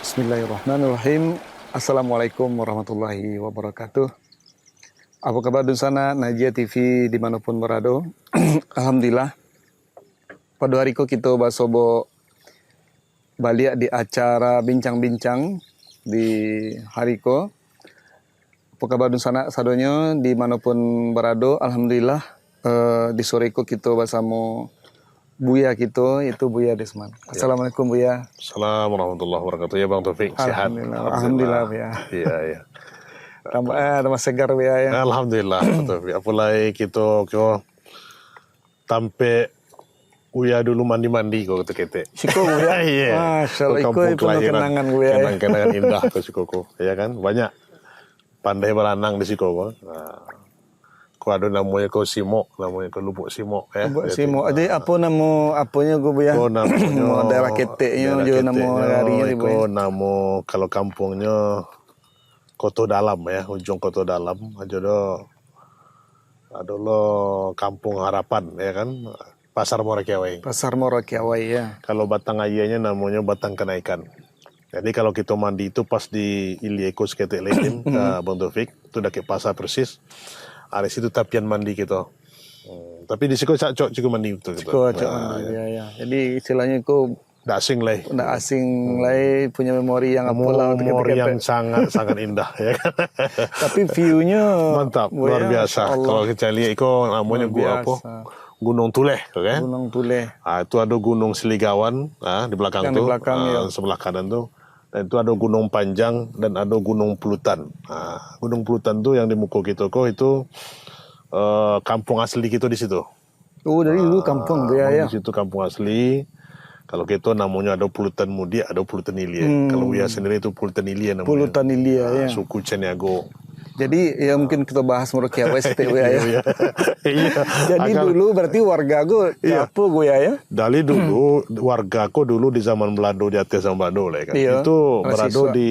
Bismillahirrahmanirrahim. Assalamualaikum warahmatullahi wabarakatuh. Apa kabar di sana, Najia TV dimanapun berada? Alhamdulillah. Pada hari kita basobo balik di acara bincang-bincang di hari ko. Apa kabar di sana sadonya dimanapun berada? Alhamdulillah. Di sore ko kita bersama Buya kita, itu Buya Desman. Assalamualaikum Buya. Assalamualaikum warahmatullahi wabarakatuh. Ya Bang Taufik, sehat? Alhamdulillah Buya. Iya, iya. Tambah segar Buya ya. Alhamdulillah, Bang Taufik. Apalagi kita tampe Uya dulu mandi-mandi kok kete. Siko Buya. Iya. Masya Allah, itu penuh kenangan Buya. Kenang-kenangan indah ke Sikoko, ya kan? Banyak pandai berenang di Sikoko. Nah, ada namanya ko Simo, namanya ko Lubuk Simo ya. Lubuk Simo. Jadi apa nama apanya gue Buya? Ko namanya daerah keteknya juga nama harinya ko nama kalau kampungnya Koto Dalam ya, ujung Koto Dalam aja do. Ada Kampung Harapan ya kan. Pasar Morakiawai. Pasar Morakiawai ya. Kalau Batang Ayahnya namanya Batang Kenaikan. Jadi kalau kita mandi itu pas di Ili Eko Sketek Lekin, Bang Taufik, itu udah ke pasar persis. Ada situ tapian mandi gitu. Tapi di situ cocok juga mandi gitu. Cocok mandi ya. Jadi istilahnya itu nggak asing lah. Nggak asing lah, punya memori yang memori yang sangat sangat indah ya kan. Tapi view-nya mantap, luar biasa. Kalau kita lihat itu namanya Gunung Tuleh, kan? Gunung Tuleh. Itu ada Gunung Seligawan, di belakang tuh, sebelah kanan tuh. Dan itu ada Gunung Panjang dan ada Gunung Pulutan. Gunung Pulutan tuh yang di muka kita kok itu kampung asli kita di situ. Oh, dari dulu kampung ya. Di situ kampung asli. Kalau kita namanya ada Pulutan Mudi, ada Pulutan Ilie. Kalau Uya sendiri itu Pulutan Ilie namanya. Pulutan Ilie ya. Suku Ceniago. Jadi ya mungkin kita bahas Morakiawai STW ya. Iya. Jadi dulu berarti warga gue apa gue ya? Dari dulu warga aku dulu di zaman Belanda di atas zaman Belanda lah kan. Iya, itu berada di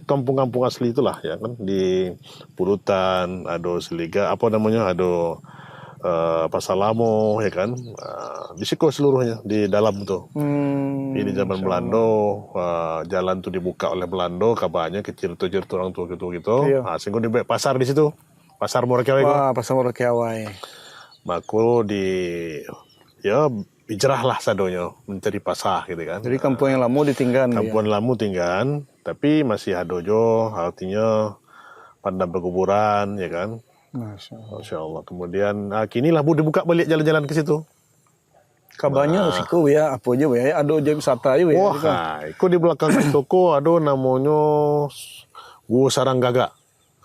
kampung-kampung asli itulah ya kan, di Pulutan, ada Seliga apa namanya, ada Pasar Lamo ya kan. Di situ seluruhnya di dalam tuh. Di zaman Belanda, jalan tuh dibuka oleh Belanda, kabarnya kecil tuh orang tua gitu. Iya. Sehingga di pasar di situ, Pasar Morakiawai. Wah, Pasar Morakiawai. Maka hijrah lah sadonya mencari pasar gitu kan. Jadi kampung yang lama ditinggal. Kampung lama tinggal, tapi masih ada jo, artinya pandang berkuburan ya kan. Masya Allah. Kemudian kini lah dibuka balik jalan-jalan ke situ. Kabarnya siku ya, apa aja ya, ada objek wisata aja ya. Wah, itu di belakang toko ada namanya Gua Sarang Gagak.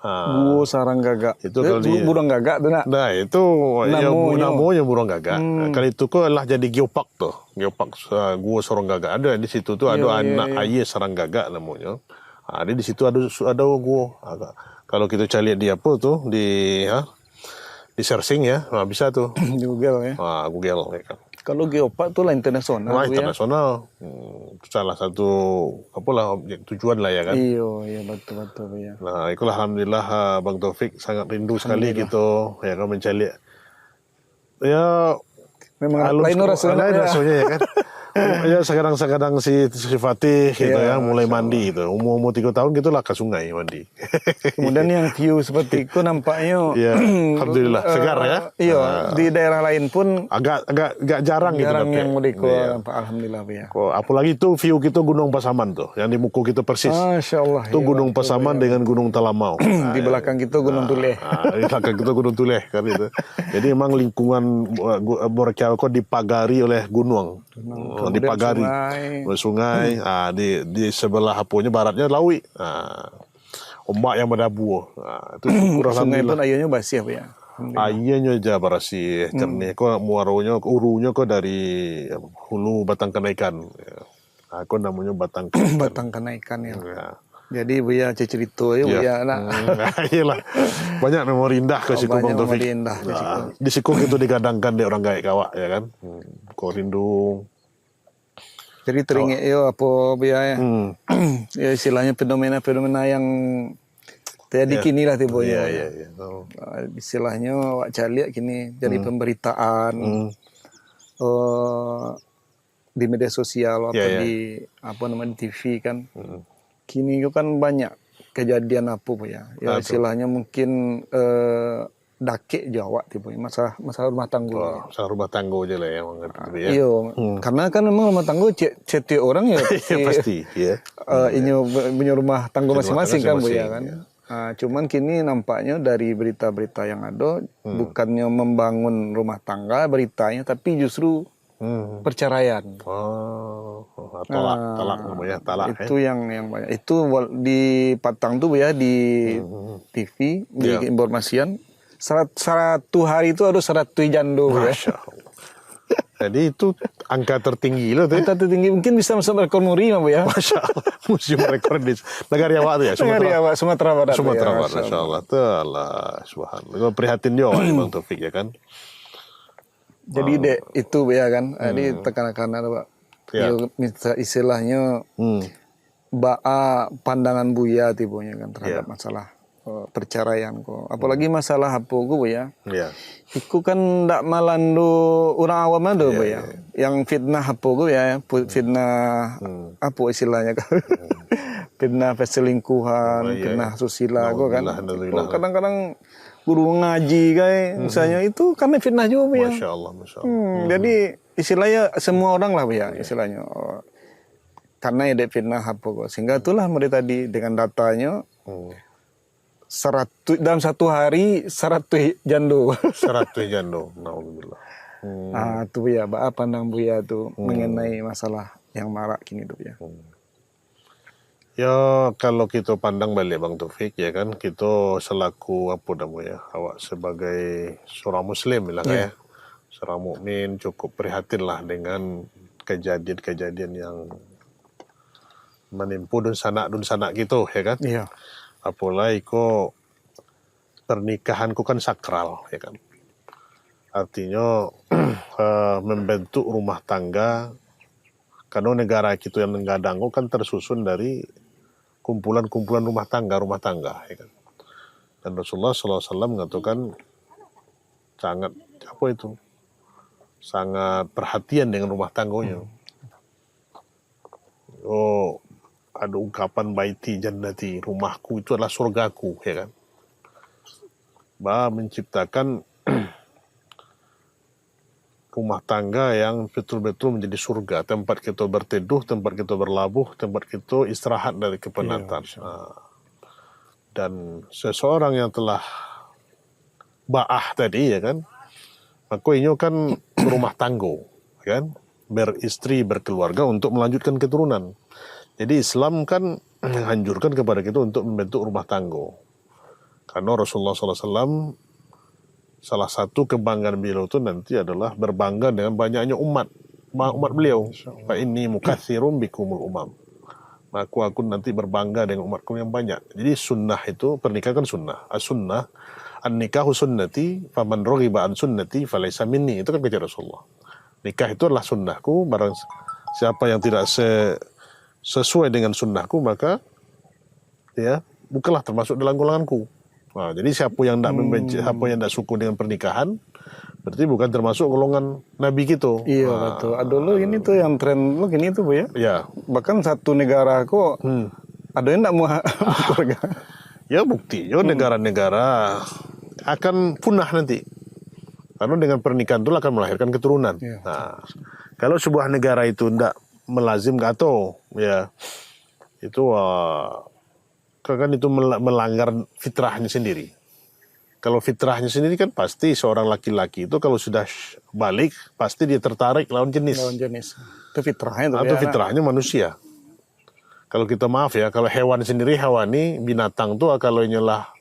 Gua Sarang Gagak. Itu kalau burung gagak tuh nak. Nah, itu namanya burung gagak. Kali itu lah jadi geopark tuh. Geopark Gua Sarang Gagak ada di situ tuh, ada anak ayah sarang gagak namanya. Di situ ada gua. Kalau kita cari di apa tuh di searching ya, bisa tuh. Di Google ya. Google ya kan. Kalau geopark tuh lah internasional. Internasional. Salah satu objek tujuan lah ya kan. Iya betul ya. Nah, itulah alhamdulillah Bang Taufik sangat rindu sekali gitu ya kan mencari. Ya memang lain rasanya ya kan. Ya sekarang si Fatih gitu ya mulai mandi gitu. Umur 3 tahun gitulah ke sungai mandi. Kemudian yang view seperti itu nampaknya alhamdulillah segar ya. Iya, di daerah lain pun agak jarang gitu. Jarang yang mudik alhamdulillah ya. Apalagi itu view kita Gunung Pasaman tuh, yang di muka kita persis. Masya Allah. Itu Gunung Pasaman dengan Gunung Talamau. Di belakang kita Gunung Tuleh. Di belakang kita Gunung Tuleh kan itu. Jadi memang lingkungan Morakiawai kok dipagari oleh gunung. Dipagari sungai, di sebelah apunya baratnya laut, ombak yang berdabu, itu sungai pun airnya basi apa ya? Airnya aja bersih, jernih. Kok muaronya, urunya kok dari hulu Batang Kenaikan, kok namanya Batang Kenaikan. Batang Kenaikan ya. Jadi Buya cerita ya Buya nak. Iyalah. Banyak memori indah ke siku Bang Taufik. Di siku itu digadangkan di orang gaek kawak ya kan. Kok rindu. Jadi teringat apa Buya ya. Ya istilahnya fenomena yang terjadi kini lah tiba-tiba. Iya. Istilahnya wak caliak kini jadi pemberitaan. di media sosial atau Iya. di apa namanya TV kan. Kini itu kan banyak kejadian apa Bu ya. Ya istilahnya mungkin dake Jawa tipe masalah rumah tangga. Oh, masalah rumah tangga aja lah ya, gitu ya. Iya, karena kan memang rumah tangga setiap orang ya Ya pasti, ya. ini punya rumah tangga masing-masing kan Bu ya kan. ya. Nah, cuman kini nampaknya dari berita-berita yang ada bukannya membangun rumah tangga beritanya, tapi justru perceraian. Oh, talak namanya, talak. Itu yang banyak. Itu di Patang tuh Bu ya, di TV di informasian satu hari itu ada 100 jando Bu ya. Masya Allah. Jadi itu angka tertinggi loh tuh. Angka tertinggi mungkin bisa masuk rekor muri Bu ya. Masya Allah. Museum rekor di negara Jawa tuh ya. Sumatera Barat. Sumatera ya, Barat, Masya Allah. Allah, subhanallah. Prihatin dia Bang Taufik ya kan. Jadi dek itu ya kan. Jadi tekan-tekan Pak. Ya. Istilahnya pandangan Buya tipunya kan terhadap masalah perceraian kok. Apalagi masalah apa gue ya. Iya. Iku kan ndak malandu orang awam ada Bu ya. Yang fitnah apa gue ya. Fitnah apa istilahnya kan. Fitnah perselingkuhan, fitnah susila gue kan. Kadang-kadang guru ngaji kayak misalnya itu karena fitnah juga Bu ya. Masya Allah, Masya Allah. Jadi istilahnya semua orang lah Bu ya istilahnya. Karena ada fitnah apa kok. Sehingga itulah mereka tadi dengan datanya 100 dalam satu hari 100 jando. 100 jando, naudzubillah. Ah tuh ya, apa pandang Buya tuh mengenai masalah yang marak kini tuh ya. Ya kalau kita pandang balik Bang Taufik ya kan, kita selaku apa namanya, awak sebagai seorang Muslim lah ya, seorang mukmin cukup prihatin lah dengan kejadian-kejadian yang menimpa dun sanak gitu ya kan. Iya. Apalagi kok pernikahanku kan sakral ya kan. Artinya membentuk rumah tangga karena negara kita yang nggadang kan tersusun dari kumpulan-kumpulan rumah tangga ya kan. Dan Rasulullah SAW mengatakan sangat perhatian dengan rumah tangganya. Oh, ada ungkapan baiti jannati, rumahku itu adalah surgaku ya kan. Menciptakan rumah tangga yang betul-betul menjadi surga, tempat kita berteduh, tempat kita berlabuh, tempat kita istirahat dari kepenatan. Dan seseorang yang telah ba'ah tadi ya kan, maka ini kan berumah tangga kan, beristri, berkeluarga untuk melanjutkan keturunan. Jadi Islam kan menghancurkan kepada kita untuk membentuk rumah tangga. Karena Rasulullah SAW salah satu kebanggaan beliau itu nanti adalah berbangga dengan banyaknya umat beliau. Fa inni mukatsirum bikumul umam. Maka aku nanti berbangga dengan umatku yang banyak. Jadi sunnah itu, pernikahan kan sunnah. As-sunnah, an-nikahu sunnati, faman raghiba an sunnati falaysa minni. Itu kan kata Rasulullah. Nikah itu adalah sunnahku, barang siapa yang tidak sesuai dengan sunnahku, maka ya bukanlah termasuk dalam golonganku. Nah, jadi siapa yang tidak membenci, siapa yang tidak suka dengan pernikahan, berarti bukan termasuk golongan Nabi gitu. Iya betul. Aduh lo ini tuh yang tren lo gini tuh Bu ya. Ya. Bahkan satu negara kok ada yang tidak mau keluarga. Ya bukti, negara-negara akan punah nanti. Karena dengan pernikahan itu akan melahirkan keturunan. Ya. Nah, kalau sebuah negara itu tidak melazimkan atau ya itu kan itu melanggar fitrahnya sendiri. Kalau fitrahnya sendiri kan pasti seorang laki-laki itu kalau sudah balik pasti dia tertarik lawan jenis. Lawan jenis. Itu fitrahnya tuh. Atau fitrahnya manusia. Kalau kita maaf ya, kalau hewan sendiri hewani, binatang tuh kalau nyelah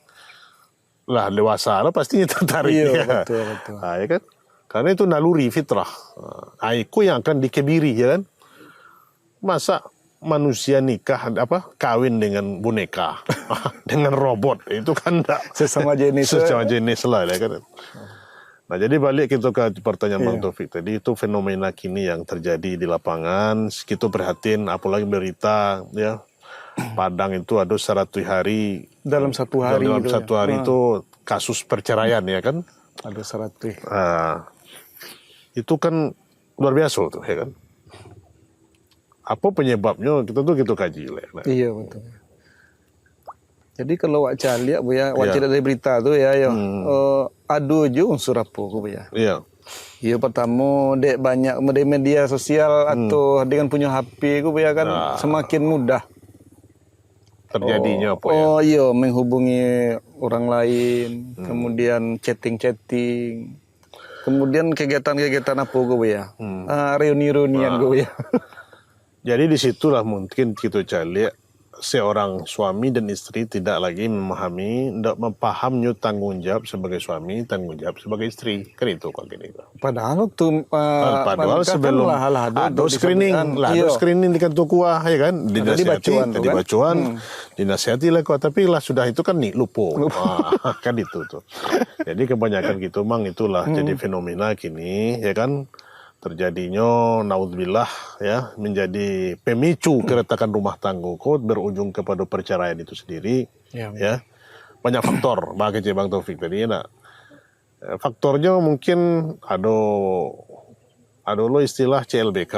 dewasa lah pastinya tertarik. Iya, ya. betul. Nah, ya kan? Karena itu naluri fitrah. Itu yang akan dikebiri ya kan. Masa manusia nikah kawin dengan boneka dengan robot itu kan enggak sesama jenis lah ya kan. Nah jadi balik kita ke pertanyaan Bang Taufik tadi, itu fenomena kini yang terjadi di lapangan, kita prihatin apalagi berita ya Padang itu ada 100 hari dalam satu hari itu kasus perceraian ya kan, ada 100. itu kan luar biasa tuh ya kan. apa penyebabnya kita tuh gitu kaji lah. Nah. Iya betul. Jadi kalau wak lihat bu ya, wak Iya. dari berita tuh ya, yo, ada aja unsur apa bu ya. Iya. Iya pertama dek banyak media sosial atau dengan punya HP bu ya kan semakin mudah Terjadinya apa ya? Oh iya menghubungi orang lain, kemudian chatting, kemudian kegiatan-kegiatan apa gue ya, reuni-reunian gue ya. Jadi disitulah mungkin kita cari seorang suami dan istri tidak lagi memahami, tidak memahami tanggung jawab sebagai suami, tanggung jawab sebagai istri. Kan itu kok gini. Padahal waktu Padahal sebelum ada screening, screening di kantor kuah, ya kan? Dibacuan, dinasihati lah kuah. Tapi lah sudah itu kan nih lupa. Kan itu tuh. Jadi kebanyakan gitu, mang itulah jadi fenomena kini, ya kan? Terjadinya naudzubillah ya menjadi pemicu keretakan rumah tangga kok berujung kepada perceraian itu sendiri ya banyak faktor bagi Bang Taufik tadi ya faktornya mungkin ada lo istilah CLBK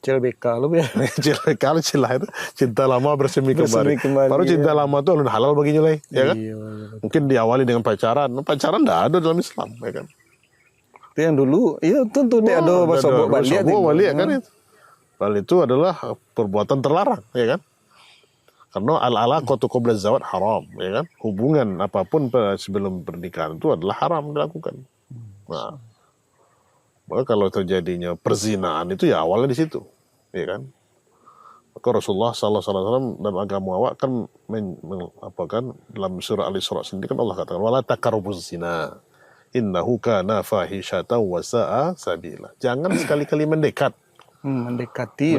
CLBK lo ya CLBK istilah itu cinta lama bersemi kembali baru cinta lama itu halal baginya lah ya kan mungkin diawali dengan pacaran enggak ada dalam Islam ya kan. Itu yang dulu, iya tentu dia ada basobok balik kan itu. Balik itu adalah perbuatan terlarang, ya kan? Karena al-alaqatu qabla zawaj haram, ya kan? Hubungan apapun sebelum pernikahan itu adalah haram dilakukan. Nah, maka kalau terjadinya perzinahan itu ya awalnya di situ, ya kan? Maka Rasulullah SAW dalam agama awak kan dalam surah Al-Isra sendiri kan Allah katakan wala taqrabuz zina. Innahu kana fahishatan wa sa'a sabila. Jangan sekali-kali mendekat. Mendekati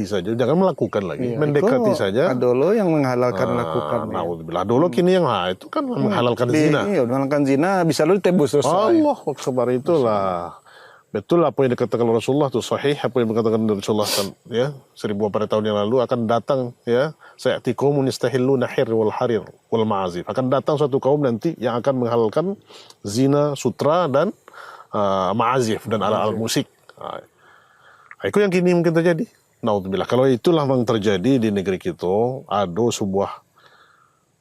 saja, jangan melakukan lagi. Mendekati saja. Adolo yang menghalalkan melakukan. Naudzubillah. Adolo kini yang itu kan menghalalkan zina. Iya, menghalalkan zina bisa lu tebus selesai. Allah Akbar itulah. Betul apa yang dikatakan Rasulullah itu sahih apa yang dikatakan Rasulullah kan ya 1400 tahun yang lalu akan datang ya sayatikum munistahilluna hir wal harir wal ma'azif akan datang suatu kaum nanti yang akan menghalalkan zina sutra dan ma'azif dan alat musik. Itu yang kini mungkin terjadi. Naudzubillah. Kalau itulah yang terjadi di negeri kita ada sebuah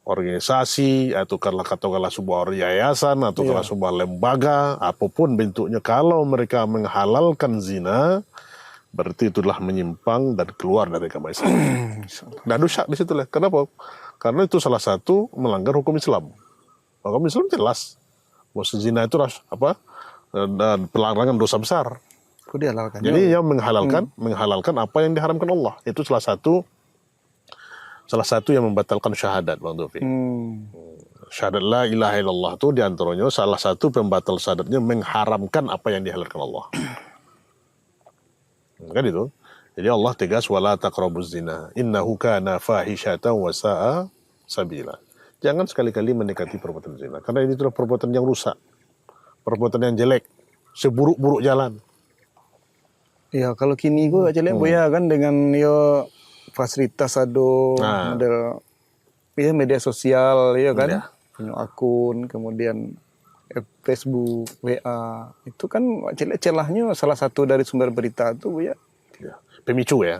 organisasi atau katakanlah sebuah yayasan atau sebuah lembaga apapun bentuknya kalau mereka menghalalkan zina berarti itulah menyimpang dan keluar dari agama Islam. Nah dosa di situ lah. Kenapa? Karena itu salah satu melanggar hukum Islam. Hukum Islam jelas bahwa zina itu dan pelanggaran dosa besar. Jadi yang menghalalkan apa yang diharamkan Allah itu salah satu yang membatalkan syahadat Bang Taufik. Syahadat la ilaha illallah itu diantaranya salah satu pembatal syahadatnya mengharamkan apa yang dihalalkan Allah. Kan itu. Jadi Allah tegas wala taqrabuz zina innahu kana fahishatan wa sa'a sabila. Jangan sekali-kali mendekati perbuatan zina karena ini adalah perbuatan yang rusak. Perbuatan yang jelek, seburuk-buruk jalan. Ya kalau kini gue aja lihat ya kan dengan fasilitas model media sosial ya kan punya akun kemudian Facebook WA itu kan celahnya salah satu dari sumber berita itu ya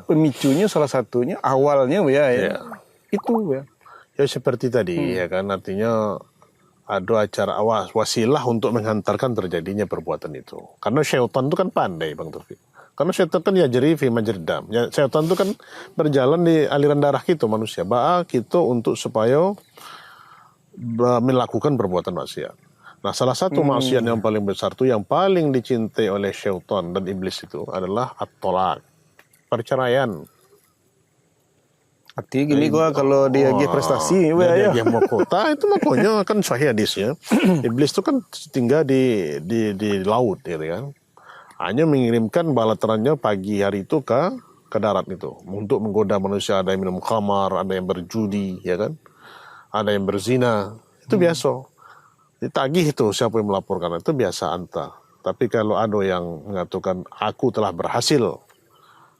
pemicunya salah satunya awalnya itu ya seperti tadi ya kan artinya ada acara wasilah untuk menghantarkan terjadinya perbuatan itu karena syaitan itu kan pandai Bang Taufik. Karena syaitan kan yajri fi majrid dam. Ya, syaitan itu kan berjalan di aliran darah kita manusia. Kita untuk supaya melakukan perbuatan maksiat. Nah, salah satu maksiat yang paling besar itu yang paling dicintai oleh syaitan dan iblis itu adalah at-tolak. Perceraian. Arti gini gua kalau dia prestasi dia mahkota itu makanya kan sahih hadisnya. Iblis itu kan tinggal di laut gitu kan. Hanya mengirimkan bala terannya pagi hari itu ke darat itu untuk menggoda manusia. Ada yang minum khamar, ada yang berjudi, ya kan? Ada yang berzina. Itu biasa. Ditagih itu siapa yang melaporkan itu biasa anta. Tapi kalau ada yang mengatakan aku telah berhasil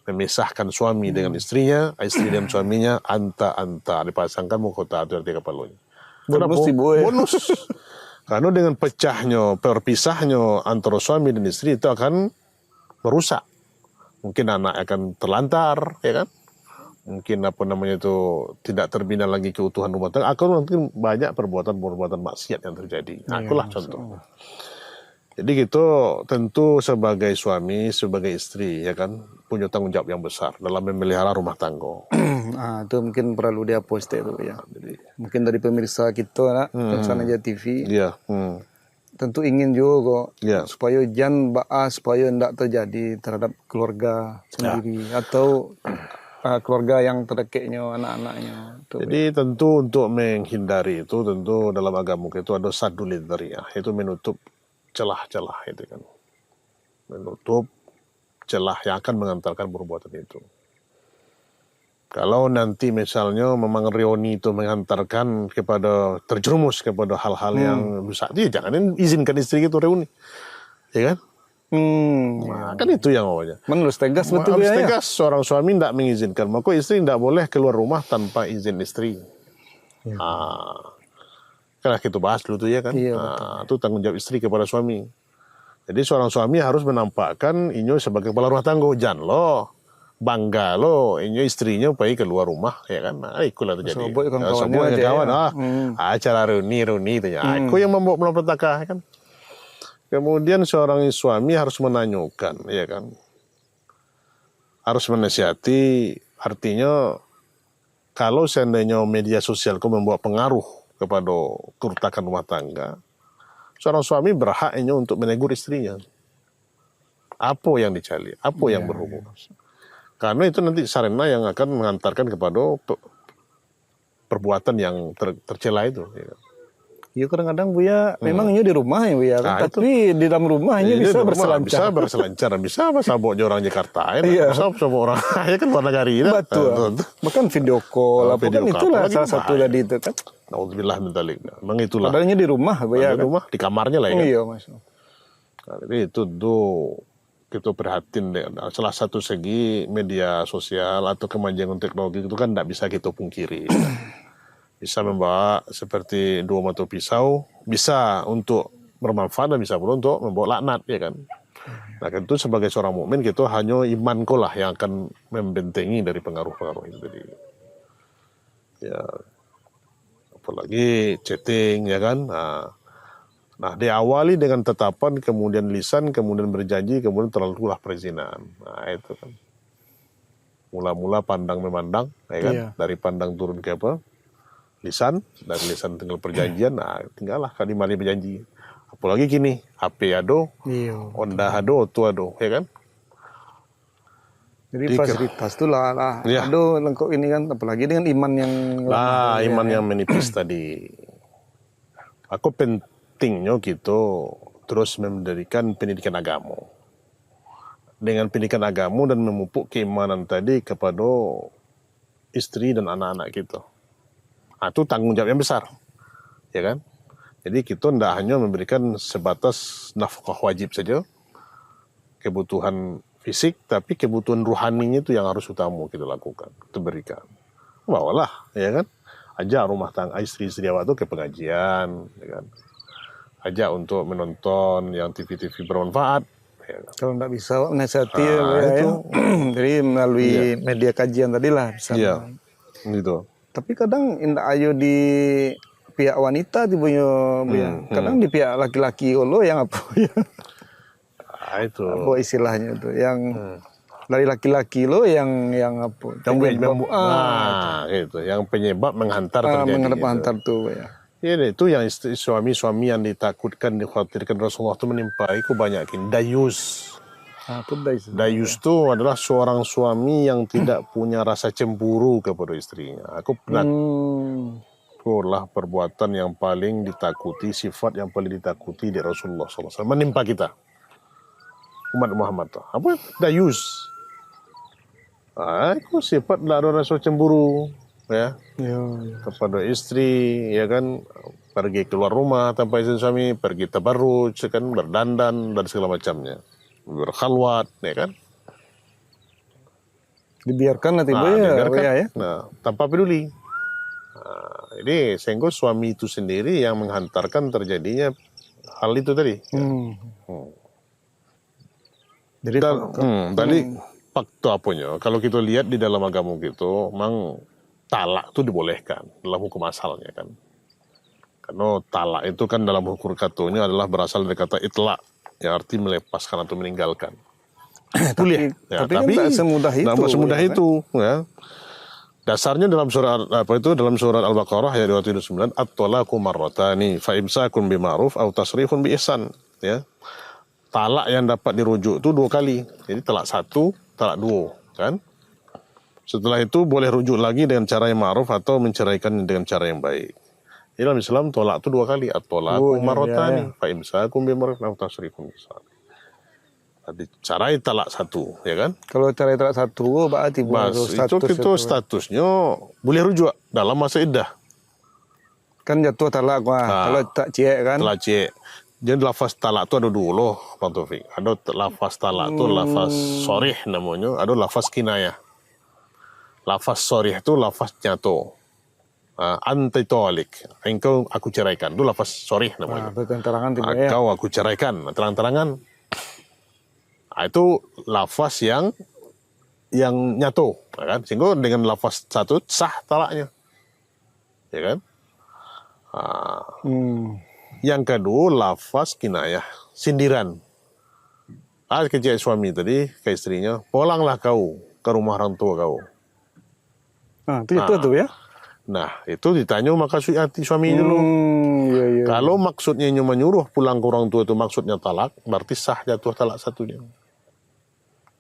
memisahkan suami dengan istrinya, istri dan suaminya, anta dipasangkan mahkota itu dari kepalanya. Bonus. Karena dengan perpisahnya antara suami dan istri itu akan merusak Mungkin anak akan terlantar, ya kan? Mungkin apa namanya itu tidak terbina lagi keutuhan rumah tangga. Mungkin banyak perbuatan-perbuatan maksiat yang terjadi. Akulah contoh. Jadi gitu tentu sebagai suami, sebagai istri, ya kan, punya tanggung jawab yang besar dalam memelihara rumah tangga. Itu mungkin perlu dihapus itu ya. Jadi, mungkin dari pemirsa kita, Pemirsa Naja TV, Iya. tentu ingin juga kok Iya. supaya jangan bahas, supaya tidak terjadi terhadap keluarga sendiri atau keluarga yang terdekatnya, anak-anaknya. Jadi tentu untuk menghindari itu, tentu dalam agama itu ada sadul dzariyah, itu menutup celah-celah itu kan. Menutup celah yang akan mengantarkan perbuatan itu. Kalau nanti misalnya memang reuni itu mengantarkan kepada terjerumus kepada hal-hal yang besar, ya jangan izinkan istri itu reuni, ya kan? Nah, kan itu yang namanya. Menurut tegas betul Harus ya. tegas, seorang suami tidak mengizinkan, maka istri tidak boleh keluar rumah tanpa izin istri. Karena kita bahas dulu tuh ya kan. Itu tanggung jawab istri kepada suami. Jadi seorang suami harus menampakkan inyo sebagai kepala rumah tangga. Jangan lo bangga lo inyo istrinya pergi keluar rumah, ya kan. Ikulah terjadi. Sobok kawan-kawan acara reuni itu ya. Aku yang membawa malapetaka, ya kan. Kemudian seorang suami harus menanyakan, ya kan. Harus menasihati, artinya kalau seandainya media sosial itu membawa pengaruh kepada kerutakan rumah tangga, seorang suami berhak untuk menegur istrinya. Apa yang dicari, apa yang berhubungan. Karena itu nanti sarana yang akan mengantarkan kepada perbuatan yang tercela itu. Ya. Iya kadang-kadang Buya memang ini di rumah ya Buya, tapi di dalam rumahnya bisa berselancar. Bisa berselancar, bisa sabok orang Jakarta, bisa sabok orang ya kan luar negara. Betul. Bahkan video call, kan itulah salah satu tadi itu kan. Alhamdulillah mentalik. Memang itulah. Padahalnya di rumah Buya. Di rumah, di kamarnya lah ya. Kan? Iya Mas. Jadi itu tuh kita prihatin deh. Salah satu segi media sosial atau kemajuan teknologi itu kan tidak bisa kita pungkiri. Bisa membawa seperti dua mata pisau, bisa untuk bermanfaat dan bisa pula untuk membawa laknat, ya kan. Nah, itu sebagai seorang mukmin kita hanya imanku lah yang akan membentengi dari pengaruh-pengaruh itu tadi. Ya, apalagi chatting, ya kan. Nah, diawali dengan tetapan, kemudian lisan, kemudian berjanji, kemudian terlalulah perzinahan. Nah, itu kan. Mula-mula pandang memandang, ya kan. Dari pandang turun ke apa? Lisan, dari lisan tinggal perjanjian, nah tinggallah kalimat berjanji. Apalagi gini, HP ado, Honda ado, Auto ado, ya kan? Jadi fasilitas itu lah, aduh lengkap ini kan, apalagi dengan iman yang iman yang menipis tadi. Aku pentingnya gitu terus mendirikan pendidikan agama. Dengan pendidikan agama dan memupuk keimanan tadi kepada istri dan anak-anak kita. Itu tanggung jawab yang besar, ya kan? Jadi kita tidak hanya memberikan sebatas nafkah wajib saja, kebutuhan fisik, tapi kebutuhan ruhaninya itu yang harus utama kita lakukan, kita berikan. Bawalah, ya kan? Ajak rumah tangga istri-istri awak itu ke pengajian, ya kan? Ajak untuk menonton yang TV-TV bermanfaat. Ya kan? Kalau tidak bisa menasihati itu, jadi melalui media kajian tadi lah bisa. Iya, gitu. Tapi kadang indah ayo di pihak wanita tibunya, kadang di pihak laki-laki lo yang apa ya? Itu. Apa istilahnya itu? Yang dari laki-laki lo yang apa? Itu. Yang penyebab menghantar terjadi. Menghantar tuh ya. Itu yang suami-suami yang ditakutkan, dikhawatirkan Rasulullah itu menimpa itu banyakin dayus. Dayus itu adalah seorang suami yang tidak punya rasa cemburu kepada istrinya. Aku pernah itulah perbuatan yang paling ditakuti, sifat yang paling ditakuti di Rasulullah SAW. Menimpa kita, umat Muhammad. Apa? Dayus. Itu sifat tidak ada rasa cemburu, ya, kepada istri, ya kan. Pergi keluar rumah tanpa izin suami, pergi tabarruj, kan, berdandan dan segala macamnya. Berkhalwat, ya kan? Dibiarkan nanti ya. Nah, tanpa peduli. Jadi sehingga suami itu sendiri yang menghantarkan terjadinya hal itu tadi. Jadi tadi fakta apanya, kalau kita lihat di dalam agama gitu, memang talak itu dibolehkan dalam hukum asalnya kan. Karena talak itu kan dalam hukum katonya adalah berasal dari kata itlak, yang arti melepaskan atau meninggalkan. Boleh. Tapi kan tak semudah itu. Tak semudah ya, itu. Ya. Dasarnya dalam surat dalam surat Al-Baqarah ayat 279, at-talaqu marratani fa imsakun bima'ruf aw tasrihun bi ihsan, ya. Talak yang dapat dirujuk itu 2 kali. Jadi talak 1, talak 2, kan? Setelah itu boleh rujuk lagi dengan cara yang ma'ruf atau menceraikan dengan cara yang baik. Di dalam Islam tolak itu 2 kali, at-talaqu marratani fa imsakun bima'ruf aw tasrihun bi ihsan. Dicarai talak 1, ya kan? Kalau cara talak 1 berarti itu statusnya boleh rujuk dalam masa iddah. Kan jatuh talak kalau tak cek kan. Talak cek. Jadi lafaz talak itu ada 2 loh, Bang Taufik. Ada lafaz talak itu lafaz sorih namanya, ada lafaz kinayah. Lafaz sorih itu lafaz nyato. Anti tolik, engkau aku ceraikan. Itu lafaz sorih namanya. Terang-terangan Kau aku ceraikan, terang-terangan. Itu lafaz yang nyato, ya kan? Sehingga dengan lafaz 1 sah talaknya, ya kan? Yang kedua lafaz kinayah, sindiran. Ke suami tadi ke istrinya, pulanglah kau ke rumah orang tua kau. Itu ya. Nah, itu ditanya maksud hati suami dulu. Iya. Kalau maksudnya menyuruh pulang ke orang tua itu maksudnya talak, berarti sah jatuh talak 1-nya.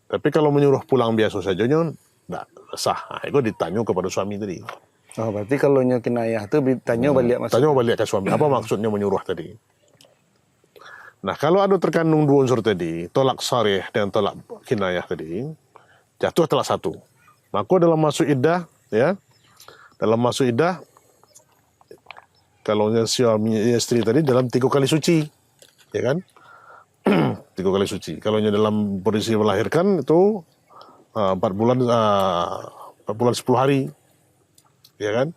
Tapi kalau menyuruh pulang biasa saja, tidak sah. Itu ditanya kepada suami tadi. Oh, berarti kalau kinayah itu ditanya balik maksudnya. Tanya balik ke suami, apa maksudnya menyuruh tadi. Nah, kalau ada terkandung 2 unsur tadi, tolak sarih dan tolak kinayah tadi, jatuh talak 1. Maka dalam masuk iddah, ya, dalam masuk iddah, kalau suami istri tadi dalam 3 kali suci, ya kan? 3 kali suci. Kalau dalam posisi melahirkan itu 4 bulan 10 hari, ya kan?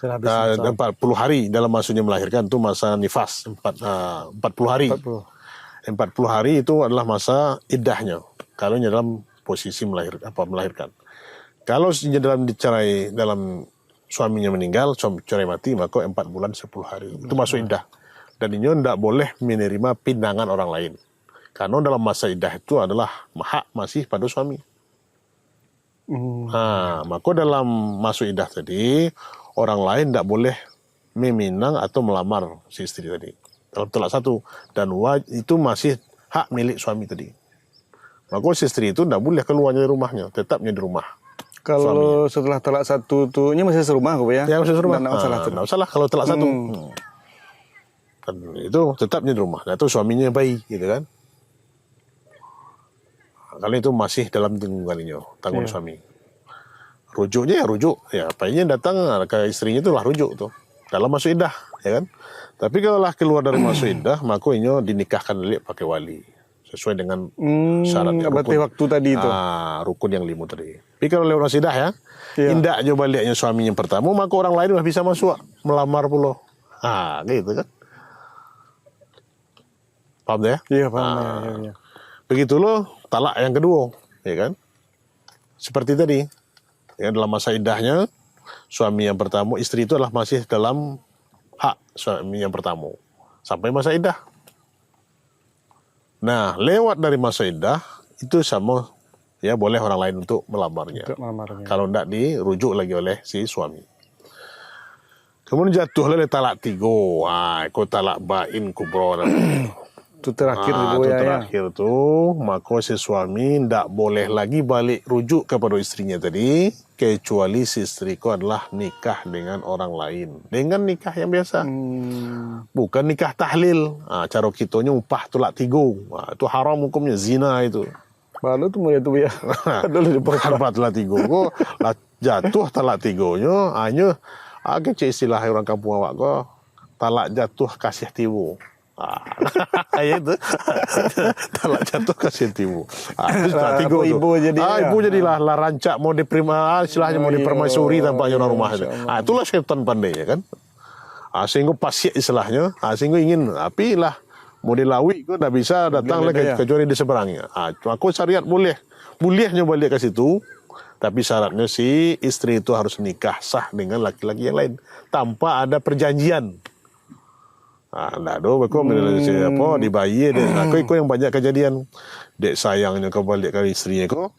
40 hari dalam maksudnya melahirkan itu masa nifas 40 hari. 40 hari itu adalah masa iddahnya. Kalau dalam posisi melahirkan. Kalau dalam dicerai dalam suaminya meninggal, cerai mati, maka 4 bulan 10 hari. Itu masuk iddah. Dan ini tidak boleh menerima pinangan orang lain. Karena dalam masa iddah itu adalah hak masih pada suami. Maka dalam masuk iddah tadi, orang lain tidak boleh meminang atau melamar si istri tadi. Dalam talak 1. Dan itu masih hak milik suami tadi. Maka si istri itu tidak boleh keluar dari rumahnya, tetapnya di rumah. Kalau setelah talak 1 tuh, ini masih serumah kok ya? Ya masih serumah. Tidak masalah kalau talak 1. Dan itu tetapnya di rumah. Nah, itu suaminya bayi, gitu kan? Kalau itu masih dalam tanggungan suami. Rujuknya ya rujuk. Ya, bayinya datang ke istrinya itulah rujuk tuh. Dalam masuk iddah, ya kan? Tapi kalau lah keluar dari masuk iddah, maka ini dinikahkan dulu pakai wali. Sesuai dengan syarat berarti waktu tadi itu. Rukun yang 5 tadi. Tapi kalau lewat masuk iddah ya, indah aja baliknya suami yang pertama, maka orang lain sudah bisa masuk melamar pula. Gitu kan? Paham ya? Iya, paham. Ya. Begitu loh talak yang kedua, ya kan? Seperti tadi, ya, dalam masa iddahnya, suami yang pertama, istri itu adalah masih dalam hak suami yang pertama. Sampai masa iddah. Nah, lewat dari masa iddah, itu sama, ya boleh orang lain untuk melamarnya. Kalau tidak dirujuk lagi oleh si suami. Kemudian jatuh oleh talak 3. Itu talak bain kubro. Itu terakhir terakhir tuh, maka si suami tidak boleh lagi balik rujuk kepada istrinya tadi, kecuali si istriku adalah nikah dengan orang lain, dengan nikah yang biasa, bukan nikah tahlil. Cara kitanya upah tolak 3. Itu haram hukumnya, zina itu. Baru tuh mulai tuh ya. Dulu diperkara tolak 3. Kok jatuh talak 3-nya, hanya agak istilah orang kampung awak kok talak jatuh kasih tibu. Itu talak jatuh kasih tibu. Ibu jadi ibu jadilah rancak mau istilahnya mau dipermaisuri tampaknya orang rumah itu. Itulah syaitan pandai, ya kan? Sehingga pasir istilahnya, sehingga ingin tapi lah Mau dilawi kok nggak bisa datang lagi ya. kecuali di seberangnya. Aku syariat bolehnya balik ke situ. Tapi syaratnya si istri itu harus nikah sah dengan laki-laki yang lain tanpa ada perjanjian. Nah, beko apa dibayi dek. Aku ikut yang banyak kejadian. Dek sayangnya kau balik ke istrinya kau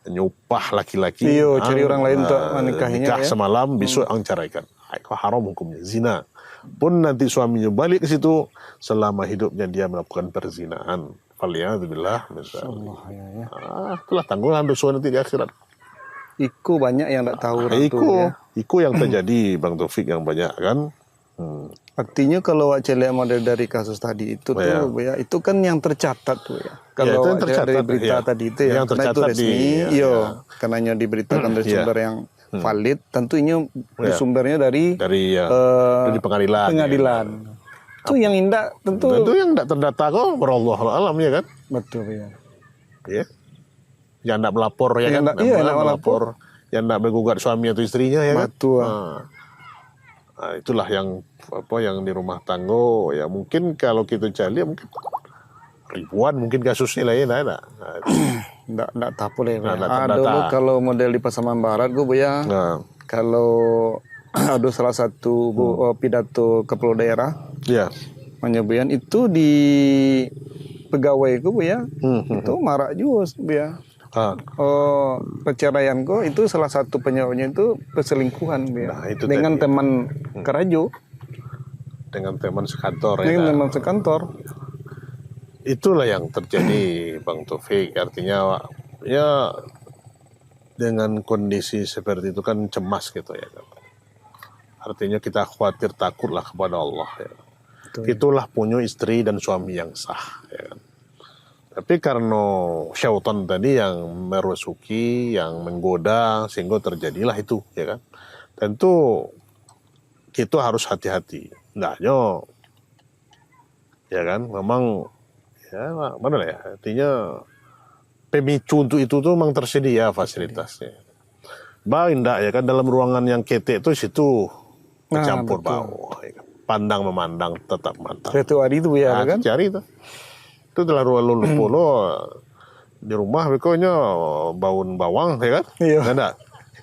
nyupah laki-laki. Iyo, cari orang lain untuk menikahinya nikah ya. semalam besok ang ceraikan. Itu haram hukumnya zina. Pun nanti suaminya balik ke situ selama hidupnya dia melakukan perzinaan. Faliyadzubillah misalnya. Ya. Itulah tanggungan dosa nanti di akhirat. Iku banyak yang tak tahu orang tuh ya. Iku yang terjadi Bang Taufik yang banyak kan. Artinya kalau Wak Cele model dari kasus tadi itu tuh ya, itu kan yang tercatat tuh ya. Kalau itu yang Wak Cele tercatat, dari berita tadi itu ya, yang karena itu tercatat resmi, di karena diberitakan dari sumber yang valid, tentunya sumbernya dari pengadilan. Pengadilan. Itu yang indah tentu yang tidak terdata kok berallahu alam ya kan. betul ya. Ya. Yang tidak melapor ya kan. Yang melapor. Yang tidak menggugat suami atau istrinya ya kan. Betul. Nah, itulah yang di rumah tangga ya mungkin kalau kita cari mungkin ribuan mungkin kasusnya lah ya ada. Nggak tahu deh. Nggak Dulu kalau model di Pasaman Barat gue ya. Kalau ada salah satu pidato kepala daerah. Ya. Menyebuyan itu di pegawai gue ya. Itu marah juga ya. Perceraianku itu salah satu penyebabnya itu perselingkuhan ya. Nah, itu dengan tadi. Teman kerajo. Dengan teman sekantor Dengan ya. teman sekantor. Itulah yang terjadi Bang Taufik. Artinya ya dengan kondisi seperti itu kan cemas gitu ya. Artinya kita khawatir takutlah kepada Allah ya. Itulah punya istri dan suami yang sah ya kan. Tapi karena syaitan tadi yang merasuki, yang menggoda sehingga terjadilah itu ya kan. Tentu kita harus hati-hati. Hendaknya ya kan memang ya mana lah ya artinya pemicu untuk itu tuh memang tersedia fasilitasnya. Enggak ya kan dalam ruangan yang ketek itu situ bercampur bau. Ya kan? Pandang memandang tetap mantap. Satu hari itu ya kan. Cari itu. Itu telah lalu polo di rumah pokoknya baun bawang ya kan? Iya. Ada.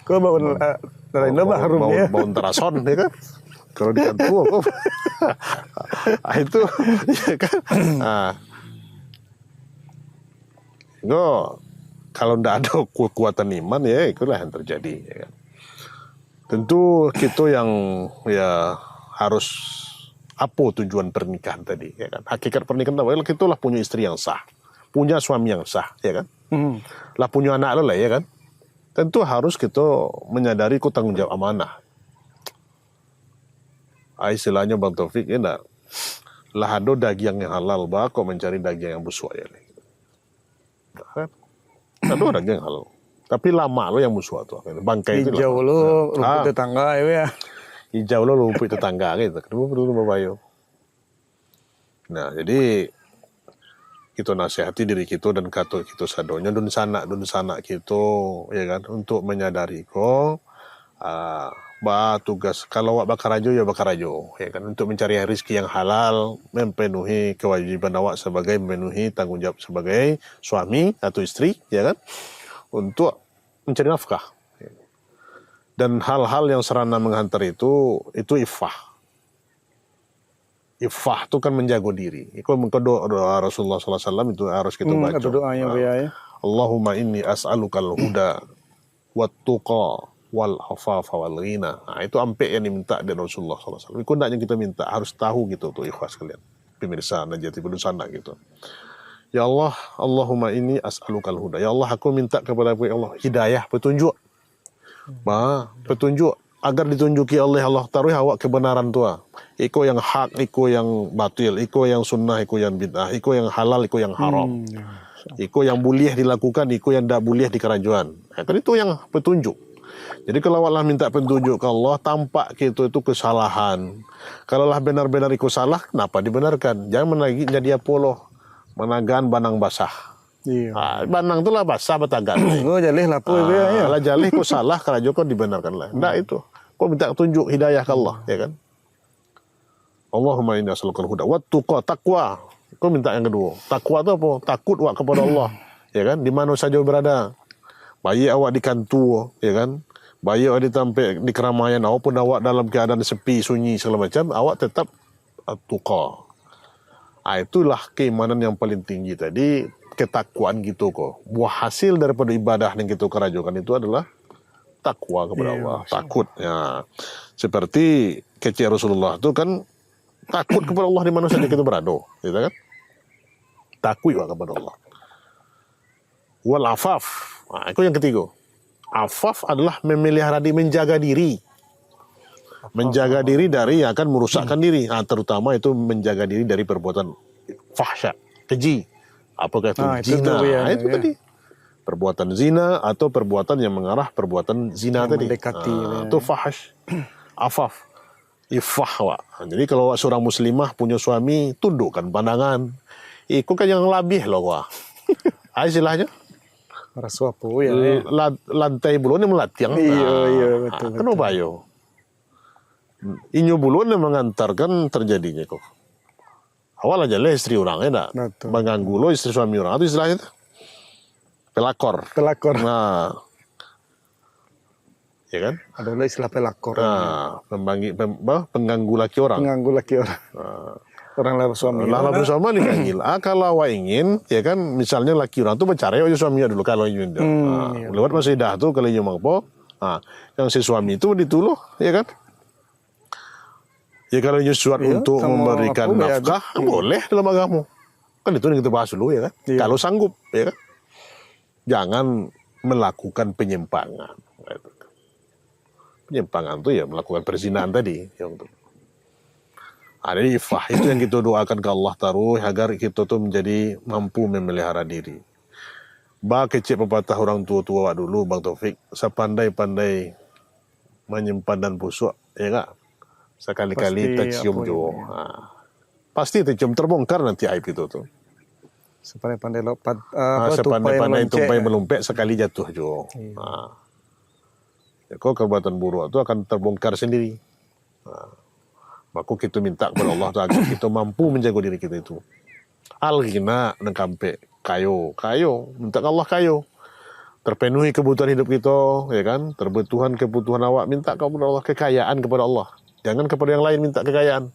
Kau baun lain harum ya. Baun terason ya kan? Kalau di kantor kok. Itu ya kan. Kalau tidak ada kekuatan iman ya itulah yang terjadi ya kan. Tentu kita yang ya harus apa tujuan pernikahan tadi ya kan. Hakikat pernikahan itu itulah punya istri yang sah, punya suami yang sah ya kan. Lah punya anak lo lah ya kan. Tentu harus kita menyadari ku tanggung jawab amanah. Istilahnya Bang Taufik ya lah ada daging yang halal bah kok mencari daging yang busuk ya. Kan? Ada daging yang halal. Tapi lama lo yang busuk tuh. Bangkai itu hijau lo rumput tetangga ya. Hijau lo rumput tetangga gitu. Kedua rumah bayu. Nah, jadi kita nasihati diri kita dan kata kita sadonya dun sana kita ya kan untuk menyadari kok tugas kalau awak bakarajo ya bakarajo ya kan untuk mencari rezeki yang halal, memenuhi kewajiban awak sebagai memenuhi tanggung jawab sebagai suami atau istri ya kan untuk mencari nafkah. Dan hal-hal yang serana menghantar itu iffah. Iffah itu kan menjaga diri. Itu doa Rasulullah SAW itu harus kita baca. Ada doanya ya. Allahumma inni as'alukal huda wat tuqa wal afafa wal ghina. Nah, itu ampe yang diminta dari Rasulullah SAW. Itu yang kita minta harus tahu gitu tuh ikhlas kalian. Pemirsa Najati Bedusana gitu. Ya Allah, Allahumma inni as'alukal huda. Ya Allah, aku minta kepada Allah hidayah, petunjuk. Petunjuk agar ditunjuki oleh Allah taruh awak kebenaran tua. Iko yang hak, iko yang batil, iko yang sunnah, iko yang bid'ah, iko yang halal, iko yang haram. Iko yang boleh dilakukan, iko yang tidak boleh di kerajaan. Kan itu yang petunjuk. Jadi kalau Allah minta petunjuk ke Allah, tampak itu kesalahan. Kalau lah benar-benar ikut salah, kenapa dibenarkan? Jangan lagi jadi apolo, menagan banang basah. Iya. Banang itulah basah batagan. Oh jalih lapu ya. Lah jalih kok salah kalau kok dibenarkan lah. Enggak itu. Kok minta tunjuk hidayah ke Allah, ya kan? Allahumma inni as'alukal huda wat tuqa taqwa. Kau minta yang kedua. Takwa itu apa? Takut awak kepada Allah. Ya kan? Di mana saja berada. Baik awak di kantor, ya kan? Baik awak di keramaian, walaupun awak dalam keadaan sepi, sunyi segala macam, awak tetap tuqa. Itulah keimanan yang paling tinggi tadi, ketakwaan gitu kok. Buah hasil daripada ibadah yang kita kerjakan itu adalah takwa kepada Allah, takut. Ya. Seperti kecil Rasulullah itu kan takut kepada Allah di mana saja kita berada, gitu kan? Takut kepada Allah. Wal afaf. Itu yang ketiga. Afaf adalah memelihara diri, menjaga diri. Menjaga diri dari yang akan merusakkan diri. Terutama itu menjaga diri dari perbuatan fahsya, keji. Apakah itu zina? Itu tadi. Perbuatan zina atau perbuatan yang mengarah perbuatan zina tadi. Itu fahsh. Afaf. Ifah. Jadi kalau seorang muslimah punya suami, tundukkan pandangan. Itu kan yang lebih loh. Istilahnya. Rasa apa ya? Lantai bulu ni melatiang. Iya, betul. Kenapa yo? Inyo bulu ni mengantarkan terjadinya kok. Awal aja lah istri orang ya, mengganggu lo istri suami orang. Itu istilahnya itu. Pelakor. Nah, ya kan? Ada istilah pelakor. Nah, pengganggu laki orang. Orang lah suami. Lah bersama nih kanggil. Kalau awak ingin, ya kan, misalnya laki orang tu bercerai aja suaminya dulu kalau ingin. Lewat masih dah tu kalau ingin mampu. Yang si suami itu dituluh, ya kan? Ya kalau ingin suat untuk memberikan nafkah, boleh dalam agama. Kan itu yang kita bahas dulu, ya kan? Kalau sanggup, ya kan? Jangan melakukan penyimpangan. Penyimpangan itu ya melakukan perzinahan tadi, yang itu. Ada ifah itu yang kita doakan ke Allah taruh agar kita tuh menjadi mampu memelihara diri. Kecil pepatah orang tua-tua dulu Bang Taufik, sepandai-pandai menyimpan dan busuk, ya enggak? Sekali-kali tercium jo. Pasti tercium, terbongkar nanti aib itu tuh. Sepandai-pandai lompat, sepandai-pandai tumpai melumpek sekali jatuh jo. Ya, kok perbuatan buruk itu akan terbongkar sendiri. Maka kita minta kepada Allah agar kita mampu menjaga diri kita itu. Al-ghina nengkampe kayo, minta ke Allah kayo. Terpenuhi kebutuhan hidup kita, ya kan? Kebutuhan awak, minta kepada Allah kekayaan kepada Allah. Jangan kepada yang lain minta kekayaan.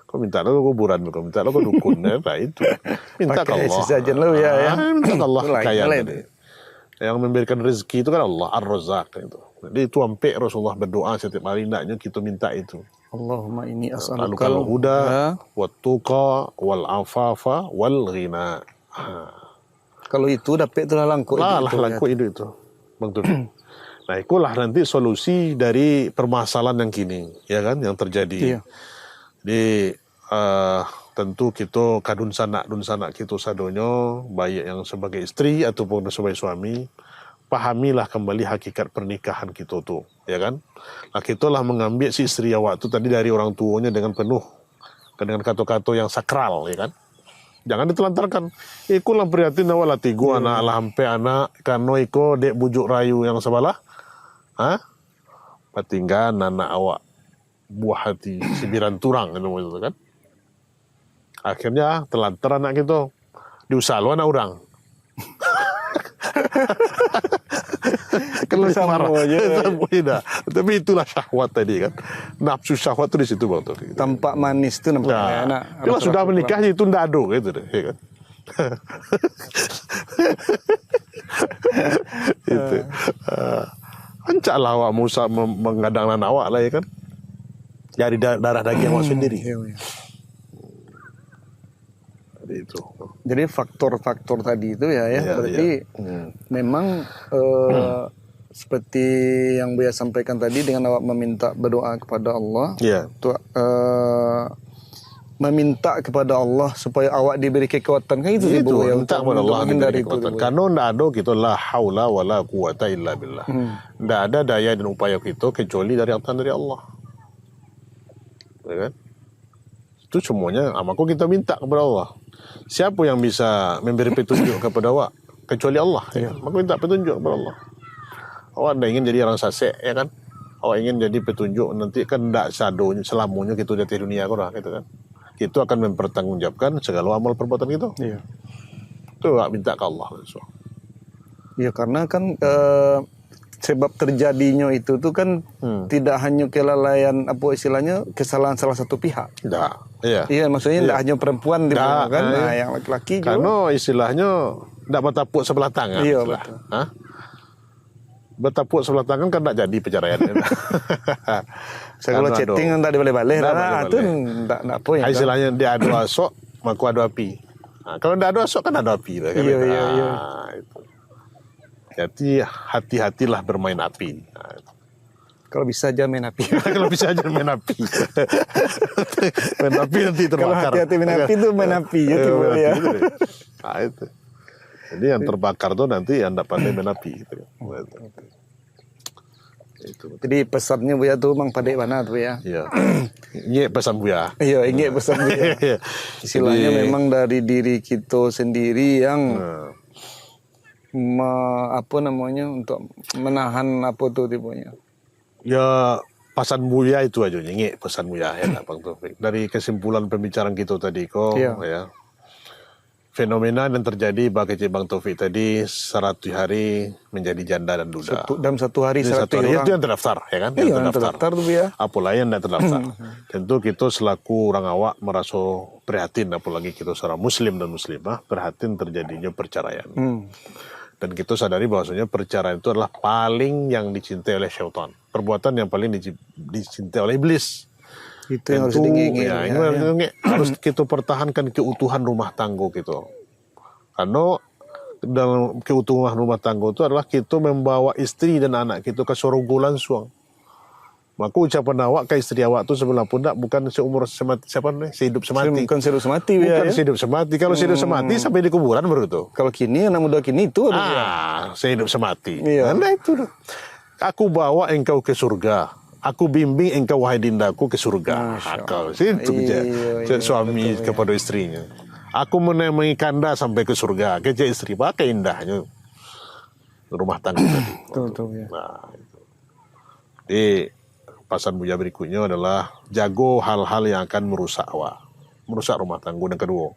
Kau minta lo kuburan, kau minta lo ke dukun, nah itu. Minta ke Allah. Minta ke Allah kekayaan. Yang memberikan rezeki itu kan Allah, Ar-Razzaq itu. Jadi itu sampai Rasulullah berdoa setiap hari, hendaknya kita minta itu. Allahumma inni as'aluka kalau huda wat-tuqa wal-afafa wal-ghina. Kalau itu dapat itulah langkuk itu. Bang Taufik. Nah, itulah nanti solusi dari permasalahan yang kini, ya kan, yang terjadi. Jadi tentu kita kadun sanak kita sadonyo, baik yang sebagai istri ataupun sebagai suami, pahamilah kembali hakikat pernikahan kita tuh, ya kan? Nah, kita lah mengambil si istri awak tu tadi dari orang tuanya dengan penuh, dengan kata-kata yang sakral, ya kan? Jangan ditelantarkan. Iku lah prihatin awak lah tiga anak lah sampai anak karena iko dek bujuk rayu yang sebelah, patinggan anak awak buah hati sibiran turang itu kan? Akhirnya telantar anak kita diusah anak orang. Kalau marah aja. Tapi itulah syahwat tadi kan. Nafsu syahwat itu di situ Bang Taufik. Tampak manis itu nampak enak. Kalau sudah menikah itu ndak ada gitu deh, ya kan. Itu. Ancaklah awak Musa mengadang anak awak lah, ya kan. Dari darah daging awak sendiri. Itu. Jadi faktor-faktor tadi itu berarti memang seperti yang Buya sampaikan tadi, dengan awak meminta berdoa kepada Allah, meminta kepada Allah supaya awak diberi kekuatan, kan itu itu ya, minta kepada Allah diberi kekuatan. Karena tidak ada kita la haula wala quwata illa billah. Tidak ada daya dan upaya kita kecuali dari Allah. Ya kan? Itu semuanya maka kita minta kepada Allah. Siapa yang bisa memberi petunjuk kepada awak kecuali Allah, ya kan? Maka minta petunjuk kepada Allah. Awak tidak ingin jadi orang sasek, ya kan? Awak ingin jadi petunjuk, nanti kan tidak selamanya kita di dunia kau gitu kan? kita akan mempertanggungjawabkan segala amal perbuatan kita. Iya. Itu nggak minta ke Allah langsung. Iya, karena kan sebab terjadinya itu tuh kan tidak hanya kelalaian apa istilahnya kesalahan salah satu pihak. Nggak, iya. Iya, maksudnya tidak hanya perempuan di Nggak, kan, iya. nah yang laki-laki juga. Karena istilahnya nggak bertepuk sebelah tangan. Iya, istilah. betul. Hah? Bertepuk sebelah tangan kan nggak jadi perceraian. Saya kalau Karena chatting ada- kan tak boleh-boleh, Nggak nah itu boleh-boleh. tidak apa ya. Istilahnya dia adu asok, maka adu api. Nah, kalau tidak adu asok kan ada api. Lah, kan? Iya, iya, iya. Itu. Jadi hati-hatilah bermain api. Nah, itu. Kalau bisa aja main api. Kalau bisa aja main api. Main api nanti Kalau terbakar. hati-hati main api itu main api ya, Iya, tiba main ya. api itu deh. Nah, itu. Jadi yang terbakar tuh nanti yang tidak pandai main api. Gitu. Itu. Jadi pesannya Buya tuh Mang Padek mana tuh ya? Iya. Ini pesan Buya. Iya, ingat pesan Buya. Iya. Istilahnya Jadi, memang dari diri kita sendiri yang nah, apa namanya untuk menahan apa tuh tipenya. ya pesan Buya itu aja nyengik pesan Buya ya Bang Taufik. Dari kesimpulan pembicaraan kita tadi kok Iya. ya. Fenomena yang terjadi bagi Bang Taufik tadi 100 hari menjadi janda dan duda. Dalam satu hari Jadi 100 hari orang. itu yang terdaftar ya kan? Iya, yang terdaftar tuh ya. Apalagi yang tidak terdaftar. Tentu kita selaku orang awak merasa prihatin, apalagi kita seorang muslim dan muslimah prihatin terjadinya perceraian. Dan kita sadari bahwasanya perceraian itu adalah paling yang dicintai oleh syaitan. Perbuatan yang paling dicintai oleh iblis. Itu yang harus Tentu, diingin. ya, ini harus kita pertahankan keutuhan rumah tangga gitu. Karena dalam keutuhan rumah tangga itu adalah kita membawa istri dan anak kita ke surga langsung. Maka ucapan awak ke istri awak itu sebelah pundak bukan seumur semati, sehidup semati. Bukan sehidup semati Bukan ya. sehidup semati. Kalau sehidup semati sampai di kuburan baru tuh. Kalau kini anak muda kini itu Sehidup semati. Iya. Nah itu. Aku bawa engkau ke surga. Aku bimbing engkau wahai dindaku ke surga. Akal. Itu Iya, suami betul, kepada istrinya. Aku menemui kanda sampai ke surga. Kece istri pakai indahnya rumah tangga tadi. Betul, ya. Nah, itu. Jadi pesan Buya berikutnya adalah jago hal-hal yang akan merusak awak, merusak rumah tangga. Yang kedua,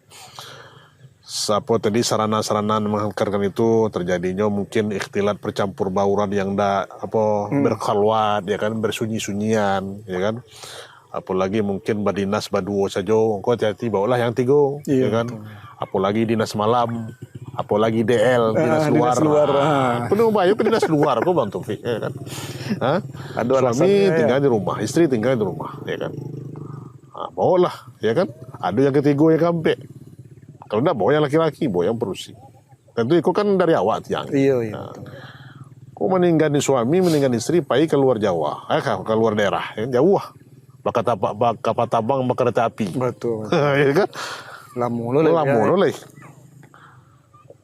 Sapo tadi sarana-sarana menghantarkan itu terjadinya mungkin ikhtilat percampur bauran yang berkhalwat ya kan, bersunyi-sunyian ya kan. Apalagi mungkin badinas baduo saja, kau hati-hati bawalah yang tiga ya kan. Apalagi dinas malam, apalagi DL dinas luar. Dinas luar. Penuh bayu dinas luar kau Bang Taufik ya kan. Hah? Ada Suami alasannya, tinggal di rumah, istri tinggal di rumah ya kan. Bawalah ya kan. Ada yang ketiga yang kampe. Kalau enggak bawa yang laki-laki, bawa yang perusi. Tentu itu kan dari awak tiang. Iya. Kau meninggalkan suami, meninggalkan istri, pai keluar Jawa, keluar daerah, ya, jauh lah. Bakatabang, kereta api. Betul. Ya kan? Lamu Loleh.